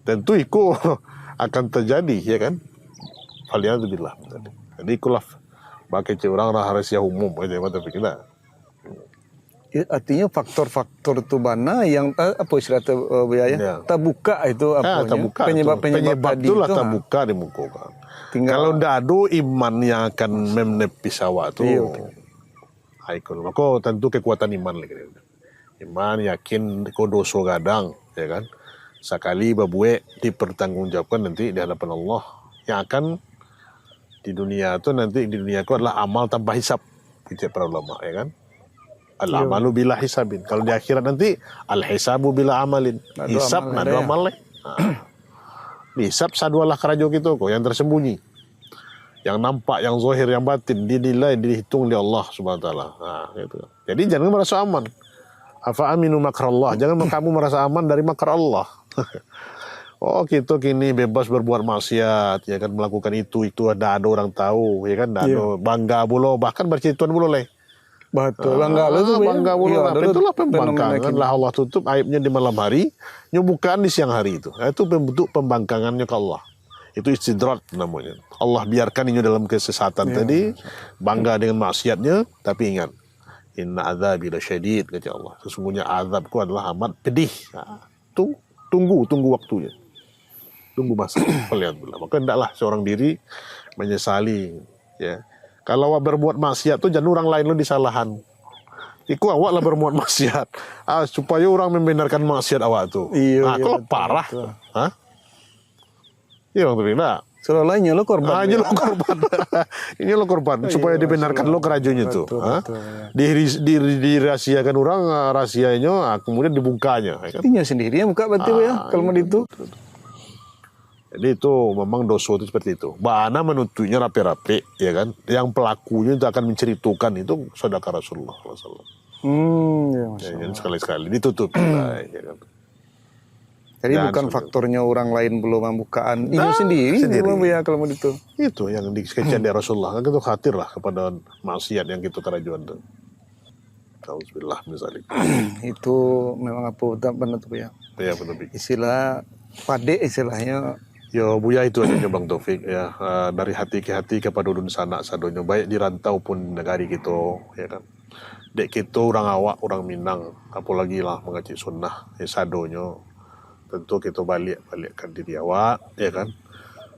Tentu itu akan terjadi, ya kan? Alhamdulillah. Jadi ikulah pakai orang rahasia umum, aja mata kita. Artinya faktor-faktor itu mana yang apa istilah biaya Ya. terbuka itu apa Terbuka penyebab tadi itulah itu terbuka di muka kan. Tinggal- Kalau ndak ada iman yang akan menepis awak tu, Iya. ikut. Maka tentu kekuatan iman lagi. Iman yakin kau dosa gadang, ya kan. Sekali babue dipertanggungjawabkan nanti di hadapan Allah yang akan di dunia itu nanti di dunia itu adalah amal tanpa hisab, kata para ulama, ya kan. Al-amalu bila hisabin. Kalau di akhirat nanti al-hisabu bila amalin. Nadu Hisab amal nadu ada ya. amal leh. Hisab sadualah kerajo gitu kok yang tersembunyi. Yang nampak, yang zahir, yang batin dinilai, dihitung oleh Allah Subhanahu wa taala. Nah, gitu. Jadi jangan merasa aman. Afa aminu makrallah. Jangan kamu merasa aman dari makar Allah. Oh, kita kini bebas berbuat maksiat, ya kan, melakukan itu ada orang tahu, ya kan, ada bangga bulo, bahkan bercituan bulo leh. betul bangga lu tuh Bangga bulo lah. dulu Itulah fenomena pembangkangan kini. lah Allah tutup aibnya di malam hari, nyobukan di siang hari itu. Nah, itu bentuk pembangkangannya ke Allah. Itu istidrat namanya. Allah biarkan ini dalam kesesatan tadi, bangga dengan maksiatnya, tapi ingat, inna azabi lasyadid, kata Allah. Sesungguhnya azabku adalah amat pedih. Nah, tunggu waktunya. Tunggu masa. Alhamdulillah. Maka hendaklah seorang diri menyesali, ya. Kalau awak berbuat maksiat tuh jangan orang lain lu disalahan. Iku awak lah berbuat maksiat. Supaya orang membenarkan maksiat awak tu. Iya, Kalau betul, parah. betul. Hah? Iya orang tu bilang. Seolah-olahnya lo korban. Ini lo korban. Ini lo korban. Supaya iya, dibenarkan lo kerajunya tu. betul, Hah? betul, ya. Dirahasiakan orang, rahasianya kemudian dibungkanya. Ya kan? Inya sendiri yang buka berarti ya kalau mau itu. Jadi itu memang dosa itu seperti itu. Bana menuntutnya rapi-rapi, ya kan? Yang pelakunya itu akan menceritakan itu sedekah Rasulullah SAW. Ya, Masya Ya, Allah. kan sekali-sekali ditutup. Ya kan? Jadi Jangan bukan seperti faktornya orang lain belum membukaan, ini sendiri memang ya kalau mau itu. Itu yang dikecen dari Rasulullah. Kan itu khawatir lah kepada maksiat yang kita kerajuan itu. Alhamdulillah misalnya. Itu memang apa benar tuh ya. Ya betul. Istilah pade istilahnya. Ya Buya itu aja Bang Taufik ya, dari hati ke hati kepada ulun sanak sadonyo baik di rantau pun negari kita ya kan. Dek kita orang awak orang Minang apalagi lah mengaji sunnah ya sadonyo tentu kita balikkan diri awak ya kan.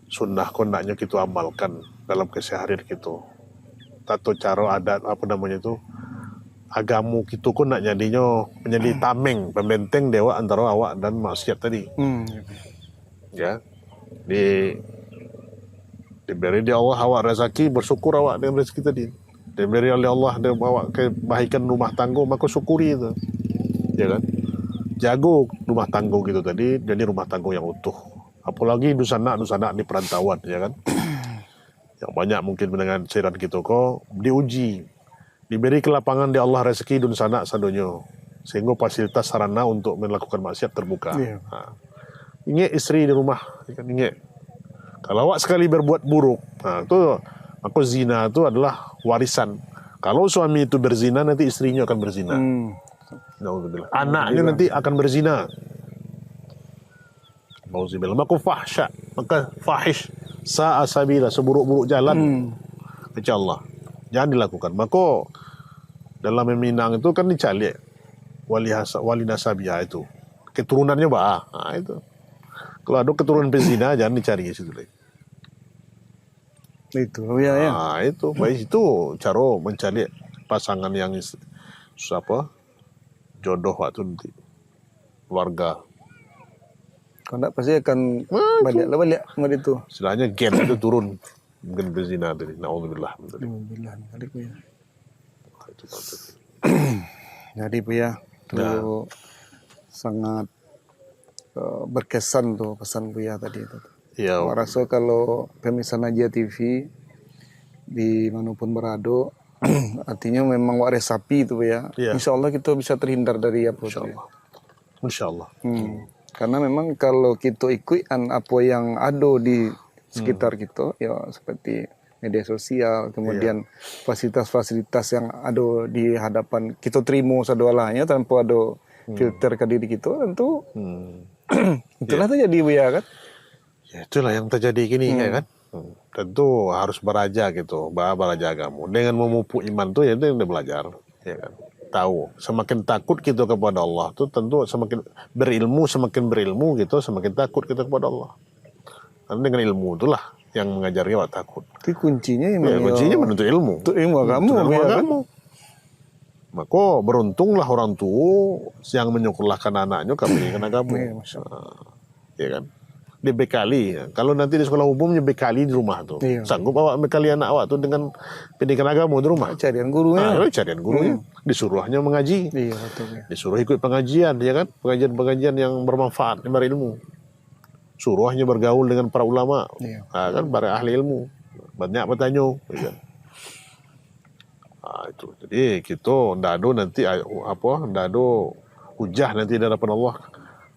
Sunnah kondaknya kita amalkan dalam keseharian kita. Tato cara adat apa namanya itu agamu kita kok nak jadinya menjadi tameng pembenteng dewa antara awak dan maksiat tadi. Ya. Diberi dia Allah awak rezeki bersyukur awak dengan rezeki tadi. Diberi oleh Allah dia awak kebaikan rumah tangga maka syukuri itu. Ya kan? Jago rumah tangga gitu tadi jadi rumah tangga yang utuh. Apalagi dusanak di perantauan ya kan. Yang banyak mungkin mendengar siaran kita kok diuji. Diberi kelapangan di Allah rezeki dusanak sadonyo sehingga fasilitas sarana untuk melakukan maksiat terbuka. Iya. Ingat istri di rumah, ingat. Kalau awak sekali berbuat buruk, itu maka zina itu adalah warisan. Kalau suami itu berzina, nanti istrinya akan berzina. Nauzubillah. Anaknya nanti akan berzina. Nauzubillah. Maka fahsya, maka fahish, sa'asabila, seburuk-buruk jalan. Insya Allah. Jangan dilakukan. Maka dalam Minang itu kan dicari wali nasabiah itu. Keturunannya bah. Itu. Kalau ada keturunan pezina jangan dicari di situ lagi. Itu ya. Itu baik itu cara mencari pasangan yang jodoh waktu nanti keluarga. Kalau enggak pasti akan balik itu. Istilahnya gen itu turun mungkin pezina tadi. Nauzubillah. Alhamdulillah. Ya. Itu patut. Jadi Bu ya, itu sangat berkesan tuh pesan Buya tadi itu. Ya. Aku rasa kalau pemirsa Najia TV di manapun berada, artinya memang waris sapi itu ya. Insya Allah kita bisa terhindar dari apa itu. Insya Allah. Karena memang kalau kita ikutan apa yang ada di sekitar kita, ya seperti media sosial, kemudian fasilitas-fasilitas yang ada di hadapan kita terima sadualahnya tanpa ada filter ke diri kita, tentu itulah terjadi Bu ya kan. Ya, itulah yang terjadi gini ya kan. Tentu harus belajar gitu, belajar agama. Dengan memupuk iman tuh ya itu yang belajar, ya kan. Tahu, semakin takut kita kepada Allah tuh tentu semakin berilmu gitu, semakin takut kita kepada Allah. Karena dengan ilmu itulah yang mengajari awak takut. Itu kuncinya kuncinya menuntut ilmu. Untuk ilmu agama. Maka beruntunglah orang tua yang menyekolahkan anaknya ke pendidikan agama. Ya kan? Dibekali. Kalau nanti di sekolah umumnya bekali di rumah tuh. Sanggup awak bekali anak awak tuh dengan pendidikan agama di rumah. Carian gurunya. Carian gurunya. Disuruhnya mengaji. Iya, betul. Disuruh ikut pengajian, ya kan? Pengajian-pengajian yang bermanfaat, yang berilmu. Suruhnya bergaul dengan para ulama. Kan para ahli ilmu. Banyak bertanya, ya kan? Itu. Jadi kita ndak ada nanti ndak ada hujah nanti di hadapan Allah.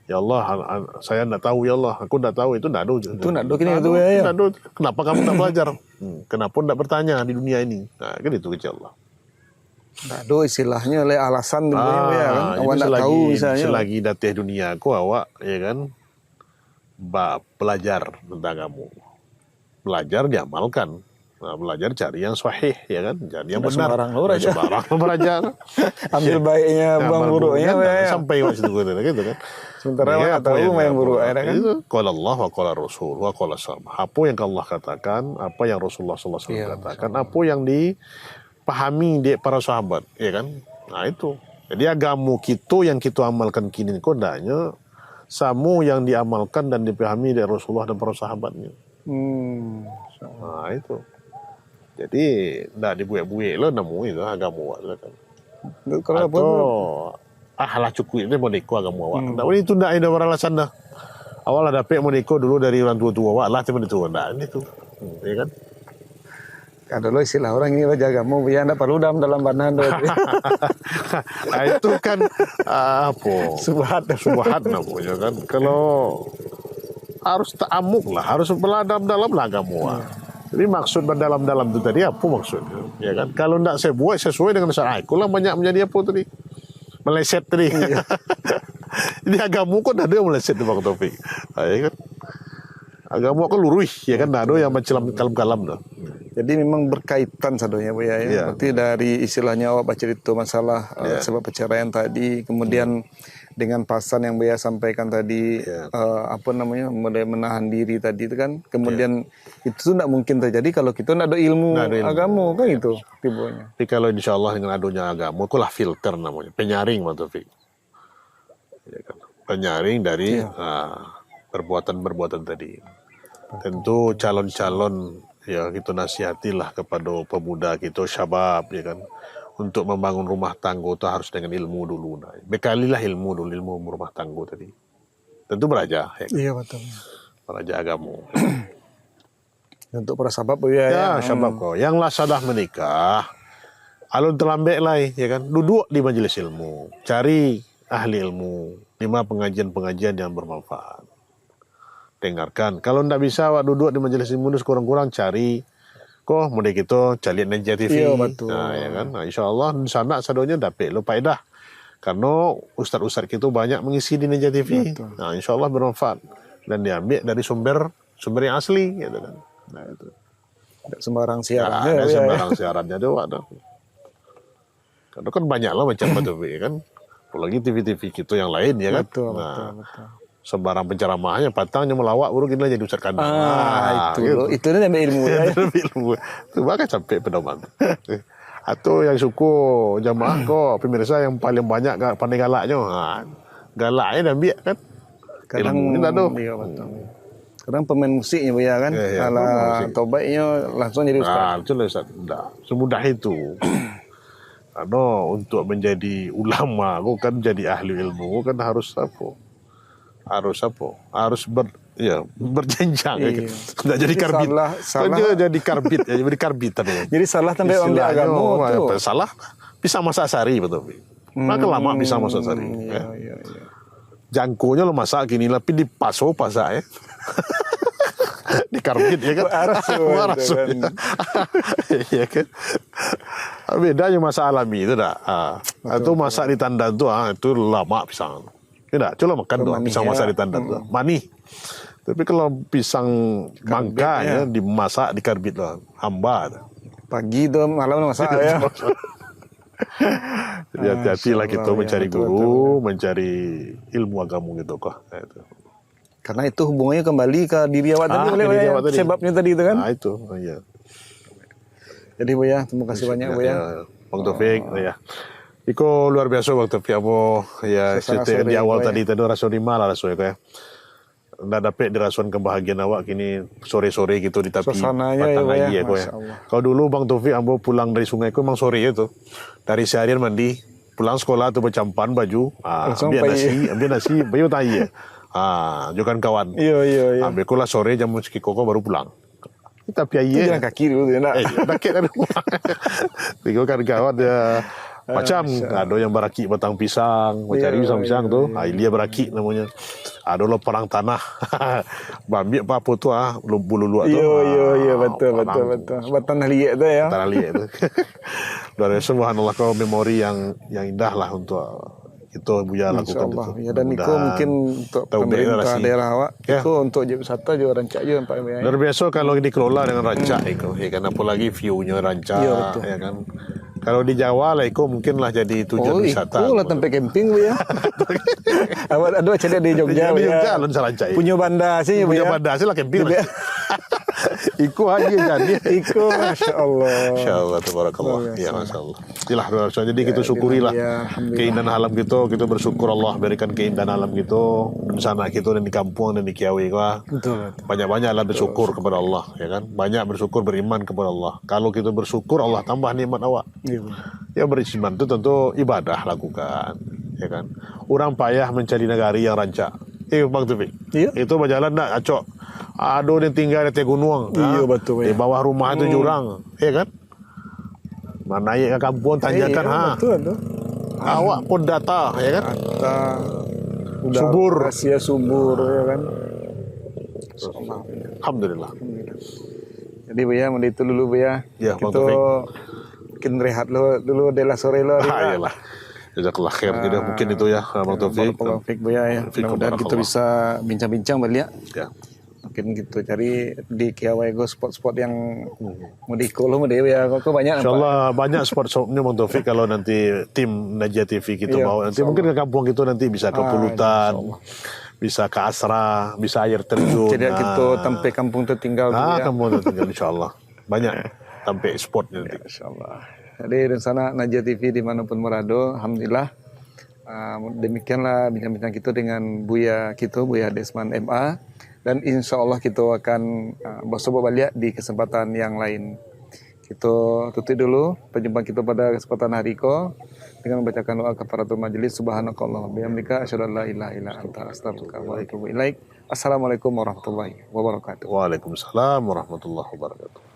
Ya Allah, saya ndak tahu ya Allah, aku ndak tahu itu ndak ada. Itu ndak ada kini itu ya. Kenapa kamu tak belajar? Kenapa ndak bertanya di dunia ini? Kan itu kecil Allah. Ndak ada istilahnya oleh alasan ya kan. Awak ndak tahu misalnya. Selagi datih dunia aku awak ya kan belajar tentang kamu. Belajar diamalkan. Belajar cari yang sahih ya kan, jadi yang benar. Sembarang belajar. Ambil baiknya, buang buruknya sampai waktu itu gitu kan. Sementara mana tahu main buruk kan. Itu qala Allah wa qala Rasul wa qala sahabat. Apa yang Allah katakan, apa yang Rasulullah sallallahu alaihi wasallam katakan, apa yang dipahami di para sahabat, ya kan? Nah itu. Jadi agama kita yang kita amalkan kini kodanya sama yang diamalkan dan dipahami dari Rasulullah dan para sahabatnya. Nah itu. Jadi tidak dibuat-buat lo nemu itu agama awak kan. Kalau apa? Lah cukup ini mau neko agama awak. Nah ini itu tidak ada alasan dah. Awal ada pek mau neko dulu dari orang tua-tua awak lah teman itu nah ini tuh. Ya kan? Ada lo istilah orang ini agama ya anda perlu dalam banan. Nah itu kan apa? Subhat namanya kan. Kalau harus ta'amuk lah, harus berdalam-dalam lah agama. Jadi maksud berdalam-dalam itu tadi apa maksudnya? Ya kan? Kalau tidak saya buat sesuai dengan syariat, lah banyak menjadi apa tadi? Meleset tadi. Jadi agama kok ada yang meleset Bang Taufik. Ya kan? Agama kan lurus, ya kan? Ada yang macam kalam-kalam dah. Jadi memang berkaitan sadonya Bu ya. Berarti dari istilahnya awak baca itu masalah sebab perceraian tadi, kemudian dengan pasan yang Buya sampaikan tadi apa namanya mulai menahan diri tadi itu kan, kemudian itu tidak mungkin terjadi kalau kita tidak ada ilmu agama kan itu tibunya. Tapi kalau insya Allah dengan adanya agama, itulah filter namanya, penyaring Bang Taufik. Ya kan? Penyaring dari perbuatan-perbuatan tadi. Tentu calon-calon ya kita nasihatilah kepada pemuda kita syabab ya kan untuk membangun rumah tangga itu harus dengan ilmu dulu. Nah, bekalilah ilmu dulu, ilmu rumah tangga tadi. Tentu beraja. Ya. Iya betul. Beraja agama. Untuk para sahabat ya. Syabab kok. Yang lah sudah menikah, alun terlambat lah ya kan. Duduk di majelis ilmu, cari ahli ilmu, 5 pengajian-pengajian yang bermanfaat. Dengarkan. Kalau tidak bisa awak duduk di majelis ilmu kurang-kurang cari kok mulai kita cari Najia TV. Iya betul. Nah, ya kan. Nah, insyaallah di sana sadonya dapat lo faedah. Karena ustaz-ustaz kita banyak mengisi di Najia TV. Betul. Nah, insyaallah bermanfaat dan diambil dari sumber yang asli gitu kan. Nah, itu. Tidak sembarang siaran. Ada sembarang siarannya doang ada. Karena kan banyak lah macam TV kan. Apalagi TV-TV kita yang lain ya kan. Betul. Sembarang penceramahnya patangnya melawak baru kita jadi ustaz kandang. Itu nih ambil ilmu ya. Ilmu. Itu bahkan sampai pedoman. Atau yang suku jamaah kok pemirsa yang paling banyak pandai galaknya. Galaknya dah ambil kan. Kadang ilmu ini ada. Iya betul. Kadang pemain musiknya Bu ya kan. Kalau tobatnya langsung jadi ustaz. Itu ustaz. Enggak semudah itu. Karena untuk menjadi ulama, kan jadi ahli ilmu kan harus apa? Harus berjenjang ya. Enggak jadi karbit. Salah. Jadi karbit ya, jadi karbitan ya. Jadi salah sampai ambil agama tuh. Salah pisang masak sari betul. Maka lama pisang masak sari. Iya. Jangkonya lo masak gini tapi dipaso pasak ya. Di karbit ya kan. Waras kan. Iya kan. Bedanya masak alami itu dah. Atau masak di tandan tuh itu lama pisang. Tidak, coba makan doang pisang masak di tandan tuh. Manis. Tapi kalau pisang mangga ya dimasak di karbit lah, hamba. Pagi tuh malam masak ya. Jadi hati-hatilah kita mencari guru, mencari ilmu agama gitu kok. Karena itu hubungannya kembali ke diri awak tadi, sebabnya tadi itu kan. Nah itu, iya. Jadi Bu ya, terima kasih banyak Bu ya. Bang Taufik, ya. Iko luar biasa Bang Taufik, amo ya cerita di awal tadi rasun 5 lah rasun ya. Nggak dapat dirasuan kebahagiaan awak kini sore-sore gitu di tepi Suasananya Batang Aji ya. Kalau dulu Bang Taufik ambo pulang dari sungai itu memang sore itu. Dari seharian mandi, pulang sekolah tuh bercampan baju, ambil nasi, bayu tai ya. Jokan kawan. Iya. Ambil kula sore jam sekiko baru pulang. Tapi aye. Jalan kaki dulu ya nak. Kaki dari rumah. Tiga kan kawan dia macam ada yang beraki batang pisang, mencari pisang-pisang tuh. Dia beraki namanya. Ada lo perang tanah. Bambi apa tuh bulu-bulu tuh. Iya betul. Batang liat tuh ya. Batang liat tuh. Dari subhanallah kau memori yang indah lah untuk itu Buya lakukan itu. Ya, dan Niko mungkin untuk pemerintah daerah awak, Niko untuk objek wisata juga rancak juga Pak Buya. Luar biasa kalau dikelola dengan rancak itu, ya kan apalagi view-nya rancak, ya kan. Kalau di Jawa lah Iko mungkin lah jadi tujuan wisata. Oh, lah tempat camping Bu ya. Ada cerita di Jogja. Di Jogja alun sarancak. Punya banda sih Bu ya. Punya banda sih lah camping. Iko aja jadi. Iko, masya Allah. Masya Allah, tabarakallah. Luar biasa. Ya, masya Allah. Itulah doa. Jadi kita syukurilah Ya, alhamdulillah. keindahan alam kita bersyukur Allah berikan keindahan alam kita di sana kita dan di kampung dan di Kiawi kah. Betul. Banyak-banyaklah bersyukur kepada Allah, ya kan? Banyak bersyukur, beriman kepada Allah. Kalau kita bersyukur, Allah tambah nikmat awak. Iya. Ya beriman itu tentu ibadah lakukan, ya kan? Orang payah mencari negari yang rancak. Bang Taufik. Iya. Itu berjalan nak acok. Aduh dia tinggal di gunung. Iya, betul, Di ya. bawah rumah itu jurang, ya kan? Mana naik ke kampung tanjakan Betul tuh. Awak pun data, ya kan? Kita udah Subur. rahasia subur, ya kan. Alhamdulillah. Jadi Bu ya, itu dulu Bu ya. Ya, Bang Kita Taufik. mungkin rehat dulu dela sore lo. Iyalah. Jazakallah khair. Jadi mungkin itu ya, Bang Taufik. Barakallahu fiik Bu ya. Mudah-mudahan kita bisa bincang-bincang balik ya. Ya. Mungkin gitu cari di Kiawai Go spot-spot yang mau diikut lo mau dewe ya. Kok banyak nampak. InsyaAllah banyak spot-spotnya Bang Taufik kalau nanti tim Najia TV kita Iya, bawa. Nanti mungkin ke kampung kita nanti bisa ke Pulutan, bisa ke Asra, bisa air terjun. Jadi kita sampai kampung tertinggal dulu ya. Kampung tertinggal insyaAllah. Banyak sampai spotnya nanti. Insyaallah. Jadi di sana Najia TV dimanapun berada, alhamdulillah. Demikianlah bincang-bincang kita dengan Buya kita, Buya Desman MA. Dan insya Allah kita akan bersobat balik di kesempatan yang lain. Kita tutup dulu perjumpaan kita pada kesempatan hari ko dengan membacakan doa kafaratul majelis. Subhanakallah bihamdika asyhadu an la ilaha illa anta astaghfiruka wa atubu ilaik. Assalamualaikum warahmatullahi wabarakatuh. Waalaikumsalam warahmatullahi wabarakatuh.